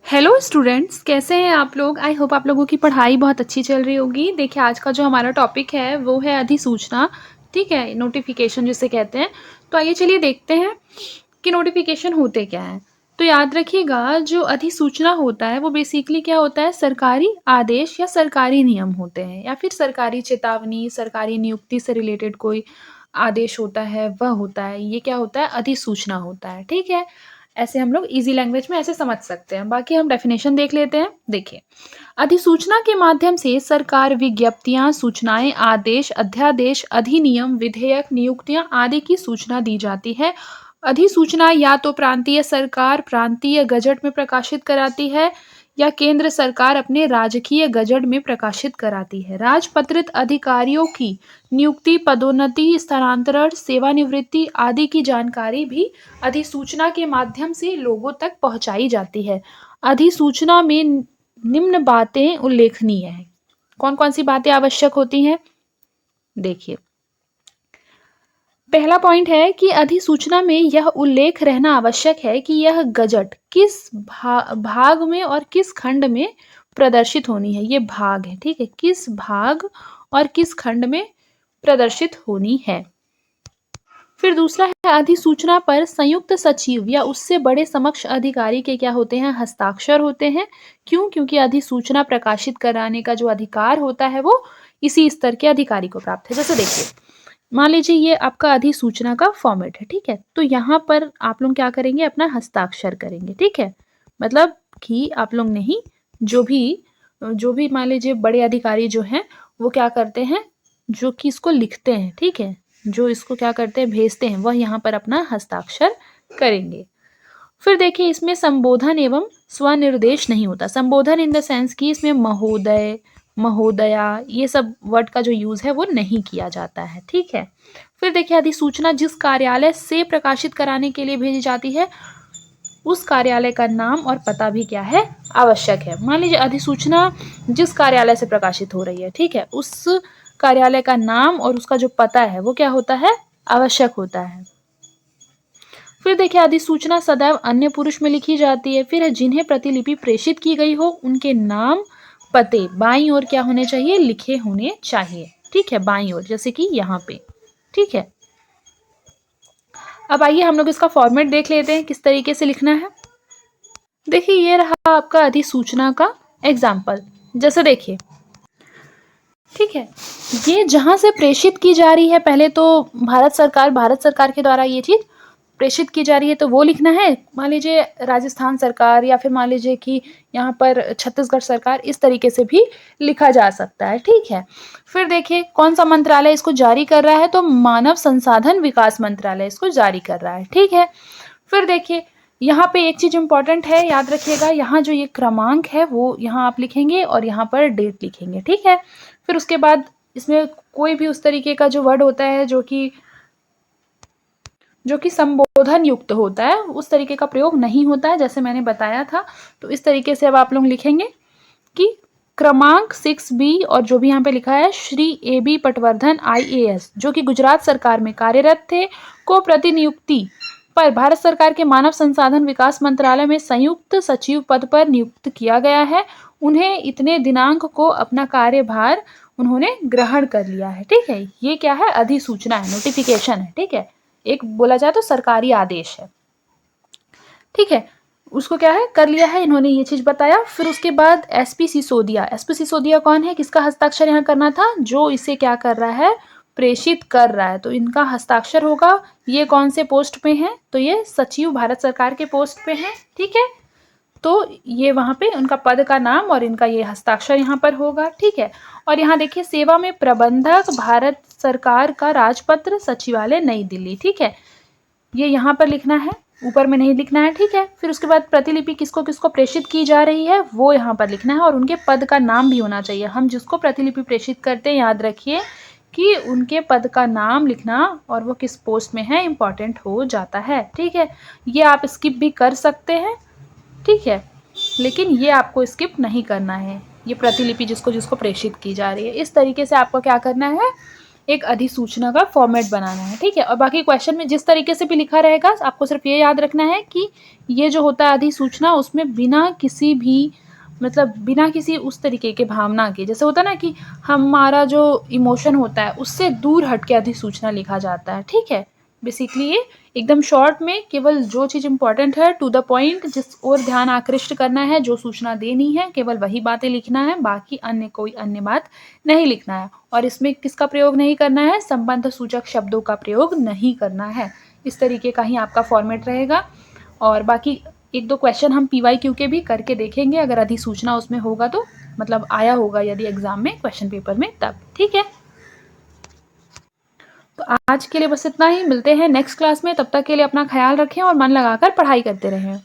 Hello students, कैसे हैं आप लोग। आई होप आप लोगों की पढ़ाई बहुत अच्छी चल रही होगी। देखिए, आज का जो हमारा टॉपिक है वो है अधिसूचना। ठीक है, नोटिफिकेशन जिसे कहते हैं। तो आइए चलिए देखते हैं कि नोटिफिकेशन होते क्या हैं। तो याद रखिएगा, जो अधिसूचना होता है वो बेसिकली क्या होता है, सरकारी आदेश या सरकारी नियम होते हैं, या फिर सरकारी चेतावनी, सरकारी नियुक्ति से रिलेटेड कोई आदेश होता है वह होता है। ये क्या होता है, अधिसूचना होता है। ठीक है, ऐसे हम लोग इजी लैंग्वेज में ऐसे समझ सकते हैं। बाकी हम डेफिनेशन देख लेते हैं। देखिए, अधिसूचना के माध्यम से सरकार विज्ञप्तियां, सूचनाएं, आदेश, अध्यादेश, अधिनियम, विधेयक, नियुक्तियां आदि की सूचना दी जाती है। अधिसूचना या तो प्रांतीय सरकार प्रांतीय गजट में प्रकाशित कराती है, या केंद्र सरकार अपने राजकीय गजट में प्रकाशित कराती है। राजपत्रित अधिकारियों की नियुक्ति, पदोन्नति, स्थानांतरण, सेवानिवृत्ति आदि की जानकारी भी अधिसूचना के माध्यम से लोगों तक पहुंचाई जाती है। अधिसूचना में निम्न बातें उल्लेखनीय हैं। कौन कौन सी बातें आवश्यक होती हैं, देखिए। पहला पॉइंट है कि अधिसूचना में यह उल्लेख रहना आवश्यक है कि यह गजट किस भाग में और किस खंड में प्रदर्शित होनी है। ये भाग है, ठीक है, किस भाग और किस खंड में प्रदर्शित होनी है। फिर दूसरा है, अधिसूचना पर संयुक्त सचिव या उससे बड़े समक्ष अधिकारी के क्या होते हैं, हस्ताक्षर होते हैं। क्यों? क्योंकि अधिसूचना प्रकाशित कराने का जो अधिकार होता है वो इसी स्तर के अधिकारी को प्राप्त है। जैसे देखिए, मान लीजिए ये आपका अधिसूचना का फॉर्मेट है, ठीक है। तो यहाँ पर आप लोग क्या करेंगे, अपना हस्ताक्षर करेंगे, ठीक है। मतलब कि आप लोग नहीं, जो भी मान लीजिए बड़े अधिकारी जो हैं वो क्या करते हैं, जो कि इसको लिखते हैं, ठीक है, जो इसको क्या करते हैं, भेजते हैं, वह यहाँ पर अपना हस्ताक्षर करेंगे। फिर देखिए, इसमें संबोधन एवं स्वनिर्देश नहीं होता। संबोधन इन द सेंस कि इसमें महोदय, महोदया, ये सब वर्ड का जो यूज है वो नहीं किया जाता है, ठीक है। फिर देखिए, अधिसूचना जिस कार्यालय से प्रकाशित कराने के लिए भेजी जाती है उस कार्यालय का नाम और पता भी क्या है, आवश्यक है। मान लीजिए अधिसूचना जिस कार्यालय से प्रकाशित हो रही है, ठीक है, उस कार्यालय का नाम और उसका जो पता है वो क्या होता है, आवश्यक होता है। फिर देखिए, अधिसूचना सदैव अन्य पुरुष में लिखी जाती है। फिर जिन्हें प्रतिलिपि प्रेषित की गई हो उनके नाम, पते बाईं ओर क्या होने चाहिए, लिखे होने चाहिए, ठीक है, बाईं ओर, जैसे कि यहाँ पे, ठीक है। अब आइए हम लोग इसका फॉर्मेट देख लेते हैं, किस तरीके से लिखना है। देखिए, ये रहा आपका अधिसूचना का एग्जाम्पल। जैसे देखिए, ठीक है, ये जहां से प्रेषित की जा रही है, पहले तो भारत सरकार के द्वारा ये चीज प्रेषित की जा रही है तो वो लिखना है। मान लीजिए राजस्थान सरकार, या फिर मान लीजिए कि यहाँ पर छत्तीसगढ़ सरकार, इस तरीके से भी लिखा जा सकता है, ठीक है। फिर देखिए, कौन सा मंत्रालय इसको जारी कर रहा है, तो मानव संसाधन विकास मंत्रालय इसको जारी कर रहा है, ठीक है। फिर देखिए, यहाँ पे एक चीज इंपॉर्टेंट है, याद रखिएगा, यहाँ जो ये क्रमांक है वो यहाँ आप लिखेंगे और यहाँ पर डेट लिखेंगे, ठीक है। फिर उसके बाद इसमें कोई भी उस तरीके का जो वर्ड होता है जो कि संबोधन युक्त होता है, उस तरीके का प्रयोग नहीं होता है, जैसे मैंने बताया था। तो इस तरीके से अब आप लोग लिखेंगे कि क्रमांक 6B, और जो भी यहाँ पे लिखा है, श्री AB पटवर्धन IAS, जो कि गुजरात सरकार में कार्यरत थे, को प्रतिनियुक्ति पर भारत सरकार के मानव संसाधन विकास मंत्रालय में संयुक्त सचिव पद पर नियुक्त किया गया है। उन्हें इतने दिनांक को अपना कार्यभार उन्होंने ग्रहण कर लिया है, ठीक है। ये क्या है, अधिसूचना है, नोटिफिकेशन है, ठीक है। एक बोला जाए तो सरकारी आदेश है, ठीक है। उसको क्या है, कर लिया है, इन्होंने ये चीज बताया। फिर उसके बाद एसपी सिसोदिया कौन है, किसका हस्ताक्षर यहाँ करना था, जो इसे क्या कर रहा है, प्रेषित कर रहा है, तो इनका हस्ताक्षर होगा। ये कौन से पोस्ट पे हैं, तो ये सचिव भारत सरकार के पोस्ट पे हैं, ठीक है। तो ये वहां पे उनका पद का नाम और इनका ये हस्ताक्षर यहाँ पर होगा, ठीक है। और यहाँ देखिए, सेवा में प्रबंधक भारत सरकार का राजपत्र सचिवालय नई दिल्ली, ठीक है, ये यहाँ पर लिखना है, ऊपर में नहीं लिखना है, ठीक है। फिर उसके बाद प्रतिलिपि किसको किसको प्रेषित की जा रही है वो यहाँ पर लिखना है, और उनके पद का नाम भी होना चाहिए। हम जिसको प्रतिलिपि प्रेषित करते हैं, याद रखिए कि उनके पद का नाम लिखना और वो किस पोस्ट में है इंपॉर्टेंट हो जाता है, ठीक है। ये आप स्किप भी कर सकते हैं, ठीक है, लेकिन ये आपको स्किप नहीं करना है। ये प्रतिलिपि जिसको जिसको प्रेषित की जा रही है, इस तरीके से आपको क्या करना है, एक अधिसूचना का फॉर्मेट बनाना है, ठीक है। और बाकी क्वेश्चन में जिस तरीके से भी लिखा रहेगा आपको सिर्फ ये याद रखना है कि ये जो होता है अधिसूचना, उसमें बिना किसी भी मतलब बिना किसी उस तरीके के भावना के, जैसे होता है ना कि हमारा जो इमोशन होता है उससे दूर हट के अधिसूचना लिखा जाता है, ठीक है। बेसिकली ये एकदम शॉर्ट में केवल जो चीज़ इंपॉर्टेंट है, टू द पॉइंट, जिस ओर ध्यान आकृष्ट करना है, जो सूचना देनी है, केवल वही बातें लिखना है, बाकी अन्य कोई अन्य बात नहीं लिखना है। और इसमें किसका प्रयोग नहीं करना है, संबंध सूचक शब्दों का प्रयोग नहीं करना है। इस तरीके का ही आपका फॉर्मेट रहेगा। और बाकी एक दो क्वेश्चन हम PYQ के भी करके देखेंगे, अगर अधिसूचना उसमें होगा तो, मतलब आया होगा यदि एग्जाम में क्वेश्चन पेपर में तब, ठीक है। तो आज के लिए बस इतना ही, मिलते हैं नेक्स्ट क्लास में, तब तक के लिए अपना ख्याल रखें और मन लगाकर पढ़ाई करते रहें।